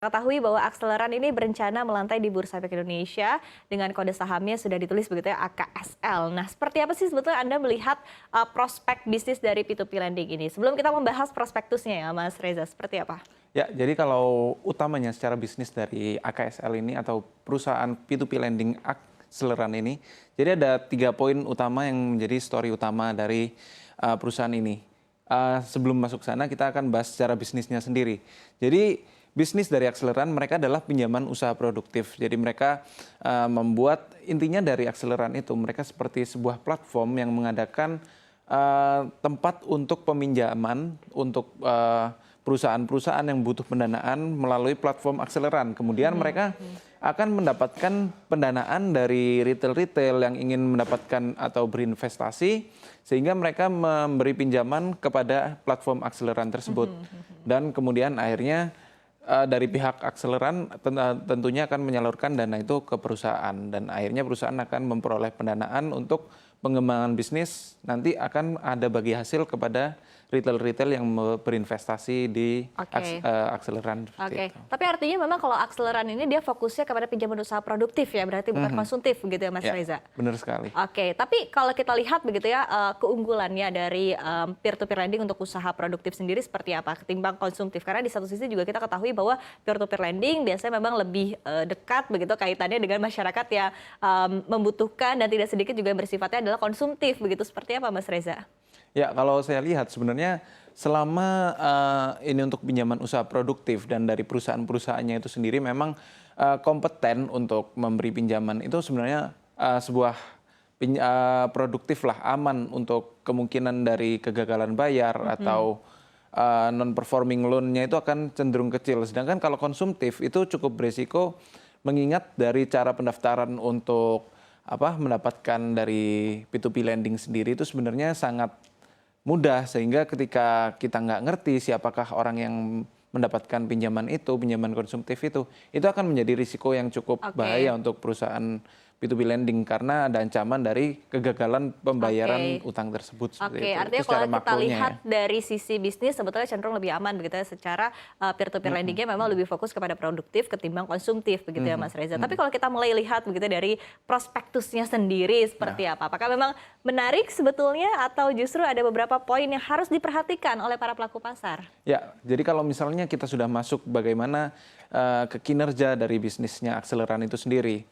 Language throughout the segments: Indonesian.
Ketahui bahwa Akseleran ini berencana melantai di Bursa Efek Indonesia dengan kode sahamnya sudah ditulis begitu ya AKSL. Nah, seperti apa sih sebetulnya Anda melihat prospek bisnis dari P2P lending ini? Sebelum kita membahas prospektusnya ya Mas Reza, seperti apa? Ya, jadi kalau utamanya secara bisnis dari AKSL ini atau perusahaan P2P lending Akseleran ini, jadi ada 3 poin utama yang menjadi story utama dari perusahaan ini. Sebelum masuk sana kita akan bahas secara bisnisnya sendiri. Jadi bisnis dari Akseleran mereka adalah pinjaman usaha produktif. Jadi mereka membuat intinya dari Akseleran itu mereka seperti sebuah platform yang mengadakan tempat untuk peminjaman untuk perusahaan-perusahaan yang butuh pendanaan melalui platform Akseleran. Kemudian mereka akan mendapatkan pendanaan dari retail-retail yang ingin mendapatkan atau berinvestasi sehingga mereka memberi pinjaman kepada platform Akseleran tersebut. Dan kemudian akhirnya dari pihak Akseleran tentunya akan menyalurkan dana itu ke perusahaan dan akhirnya perusahaan akan memperoleh pendanaan untuk pengembangan bisnis, nanti akan ada bagi hasil kepada retail-retail yang berinvestasi di Akseleran. Oke, tapi artinya memang kalau Akseleran ini dia fokusnya kepada pinjaman usaha produktif ya, berarti bukan konsumtif begitu ya Mas Reza? Benar sekali. Oke, tapi kalau kita lihat begitu ya keunggulannya dari peer-to-peer lending untuk usaha produktif sendiri seperti apa ketimbang konsumtif? Karena di satu sisi juga kita ketahui bahwa peer-to-peer lending biasanya memang lebih dekat begitu kaitannya dengan masyarakat yang membutuhkan dan tidak sedikit juga bersifatnya adalah konsumtif begitu. Seperti apa Mas Reza? Ya, kalau saya lihat sebenarnya selama ini untuk pinjaman usaha produktif dan dari perusahaan-perusahaannya itu sendiri memang kompeten untuk memberi pinjaman itu sebenarnya sebuah produktif lah, aman untuk kemungkinan dari kegagalan bayar atau non-performing loan-nya itu akan cenderung kecil. Sedangkan kalau konsumtif itu cukup berisiko mengingat dari cara pendaftaran untuk mendapatkan dari P2P lending sendiri itu sebenarnya sangat mudah sehingga ketika kita nggak ngerti siapakah orang yang mendapatkan pinjaman itu, pinjaman konsumtif itu akan menjadi risiko yang cukup bahaya untuk perusahaan P2P lending karena ada ancaman dari kegagalan pembayaran utang tersebut. Oke, artinya kalau kita lihat dari sisi bisnis sebetulnya cenderung lebih aman begitu ya secara peer-to-peer lendingnya memang lebih fokus kepada produktif ketimbang konsumtif begitu ya Mas Reza. Tapi kalau kita mulai lihat begitu dari prospektusnya sendiri seperti apa? Apakah memang menarik sebetulnya atau justru ada beberapa poin yang harus diperhatikan oleh para pelaku pasar? Ya, jadi kalau misalnya kita sudah masuk bagaimana ke kinerja dari bisnisnya Akseleran itu sendiri.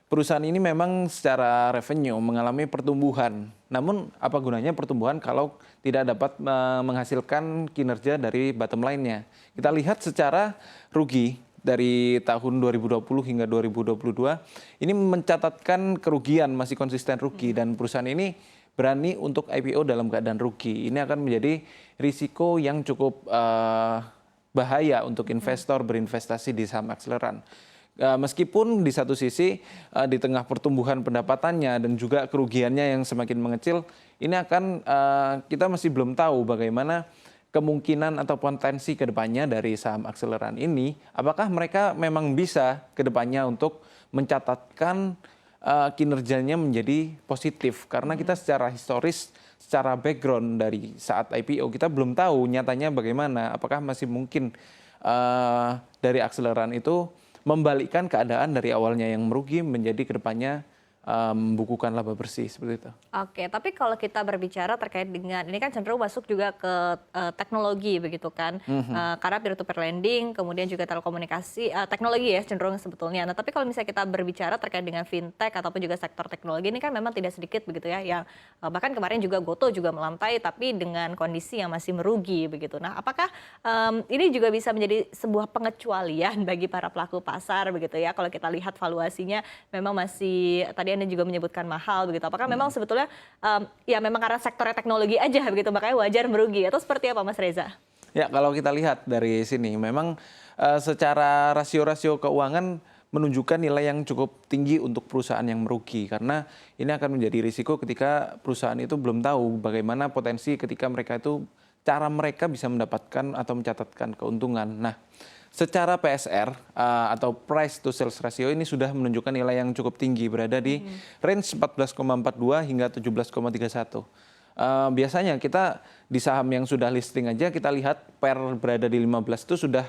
Perusahaan ini memang secara revenue mengalami pertumbuhan. Namun apa gunanya pertumbuhan kalau tidak dapat menghasilkan kinerja dari bottom line-nya. Kita lihat secara rugi dari tahun 2020 hingga 2022 ini mencatatkan kerugian, masih konsisten rugi dan perusahaan ini berani untuk IPO dalam keadaan rugi. Ini akan menjadi risiko yang cukup bahaya untuk investor berinvestasi di saham Akseleran. Meskipun di satu sisi di tengah pertumbuhan pendapatannya dan juga kerugiannya yang semakin mengecil, ini akan kita masih belum tahu bagaimana kemungkinan atau potensi kedepannya dari saham Akseleran ini. Apakah mereka memang bisa kedepannya untuk mencatatkan kinerjanya menjadi positif? Karena kita secara historis, secara background dari saat IPO kita belum tahu nyatanya bagaimana. Apakah masih mungkin dari Akseleran itu membalikkan keadaan dari awalnya yang merugi menjadi kedepannya membukukan laba bersih seperti itu. Oke, tapi kalau kita berbicara terkait dengan ini kan cenderung masuk juga ke teknologi begitu kan, karena peer-to-peer lending, kemudian juga telekomunikasi, teknologi ya cenderung sebetulnya. Nah, tapi kalau misalnya kita berbicara terkait dengan fintech ataupun juga sektor teknologi ini kan memang tidak sedikit begitu ya, yang bahkan kemarin juga Goto juga melantai, tapi dengan kondisi yang masih merugi begitu. Nah, apakah ini juga bisa menjadi sebuah pengecualian bagi para pelaku pasar begitu ya? Kalau kita lihat valuasinya memang masih tadi Anda juga menyebutkan mahal begitu. Apakah memang sebetulnya ya memang karena sektornya teknologi aja begitu makanya wajar merugi atau seperti apa Mas Reza? Ya, kalau kita lihat dari sini memang secara rasio-rasio keuangan menunjukkan nilai yang cukup tinggi untuk perusahaan yang merugi karena ini akan menjadi risiko ketika perusahaan itu belum tahu bagaimana potensi ketika mereka itu cara mereka bisa mendapatkan atau mencatatkan keuntungan. Nah, secara PSR atau price to sales ratio ini sudah menunjukkan nilai yang cukup tinggi, berada di range 14,42 hingga 17,31. Biasanya kita di saham yang sudah listing aja kita lihat PER berada di 15 itu sudah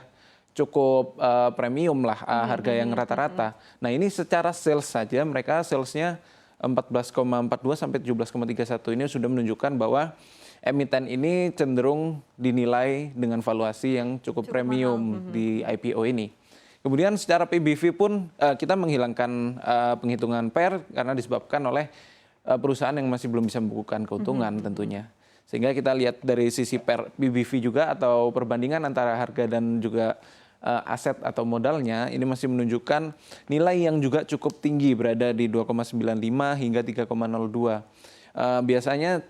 cukup premium lah, harga yang rata-rata. Nah ini secara sales saja mereka salesnya 14,42 sampai 17,31 ini sudah menunjukkan bahwa emiten ini cenderung dinilai dengan valuasi yang cukup premium di IPO ini. Kemudian secara PBV pun kita menghilangkan penghitungan PER karena disebabkan oleh perusahaan yang masih belum bisa membukukan keuntungan tentunya. Sehingga kita lihat dari sisi PBV juga atau perbandingan antara harga dan juga aset atau modalnya ini masih menunjukkan nilai yang juga cukup tinggi berada di 2,95 hingga 3,02. Biasanya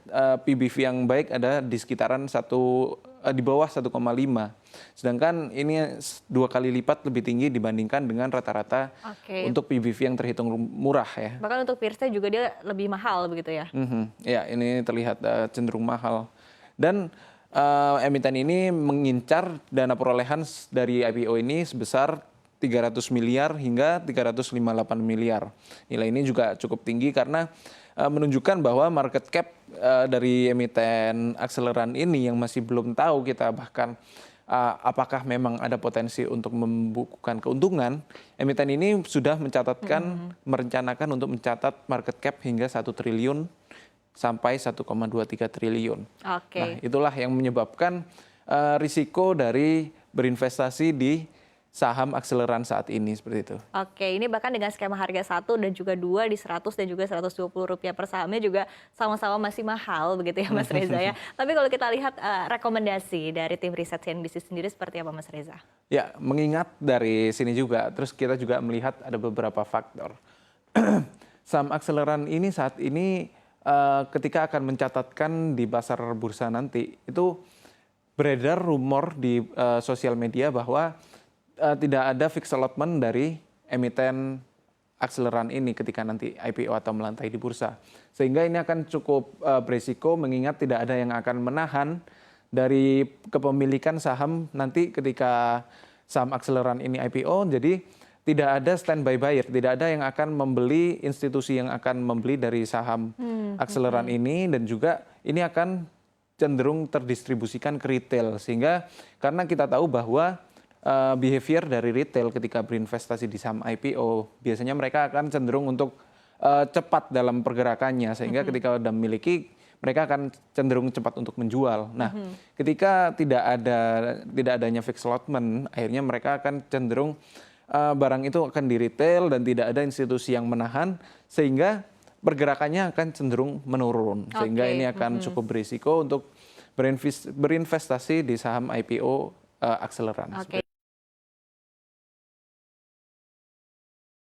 PBV yang baik ada di sekitaran di bawah 1,5. Sedangkan ini 2 kali lipat lebih tinggi dibandingkan dengan rata-rata untuk PBV yang terhitung murah ya. Bahkan untuk peersnya juga dia lebih mahal begitu ya? Ya, ini terlihat cenderung mahal. Dan emiten ini mengincar dana perolehan dari IPO ini sebesar 300 miliar hingga 358 miliar. Nilai ini juga cukup tinggi karena menunjukkan bahwa market cap dari emiten akseleran ini yang masih belum tahu kita bahkan apakah memang ada potensi untuk membukukan keuntungan. Emiten ini sudah merencanakan untuk mencatat market cap hingga 1 triliun sampai 1,23 triliun. Nah, itulah yang menyebabkan risiko dari berinvestasi di saham akseleran saat ini seperti itu. Ini bahkan dengan skema harga 1 dan juga 2 di 100 dan juga Rp120 per sahamnya juga sama-sama masih mahal begitu ya Mas Reza ya. Tapi kalau kita lihat rekomendasi dari tim riset CNBC sendiri seperti apa Mas Reza? Ya, mengingat dari sini juga, terus kita juga melihat ada beberapa faktor. Saham akseleran ini saat ini ketika akan mencatatkan di pasar bursa nanti, itu beredar rumor di sosial media bahwa tidak ada fixed allotment dari emiten akseleran ini ketika nanti IPO atau melantai di bursa. Sehingga ini akan cukup berisiko mengingat tidak ada yang akan menahan dari kepemilikan saham nanti ketika saham akseleran ini IPO. Jadi tidak ada standby buyer, tidak ada yang akan membeli, institusi yang akan membeli dari saham akseleran ini, dan juga ini akan cenderung terdistribusikan ke retail. Sehingga karena kita tahu bahwa behavior dari retail ketika berinvestasi di saham IPO, biasanya mereka akan cenderung untuk cepat dalam pergerakannya, sehingga ketika sudah memiliki, mereka akan cenderung cepat untuk menjual. Nah, ketika tidak adanya fixed allotment, akhirnya mereka akan cenderung barang itu akan di retail dan tidak ada institusi yang menahan, sehingga pergerakannya akan cenderung menurun. Sehingga ini akan cukup berisiko untuk berinvestasi di saham IPO akseleran.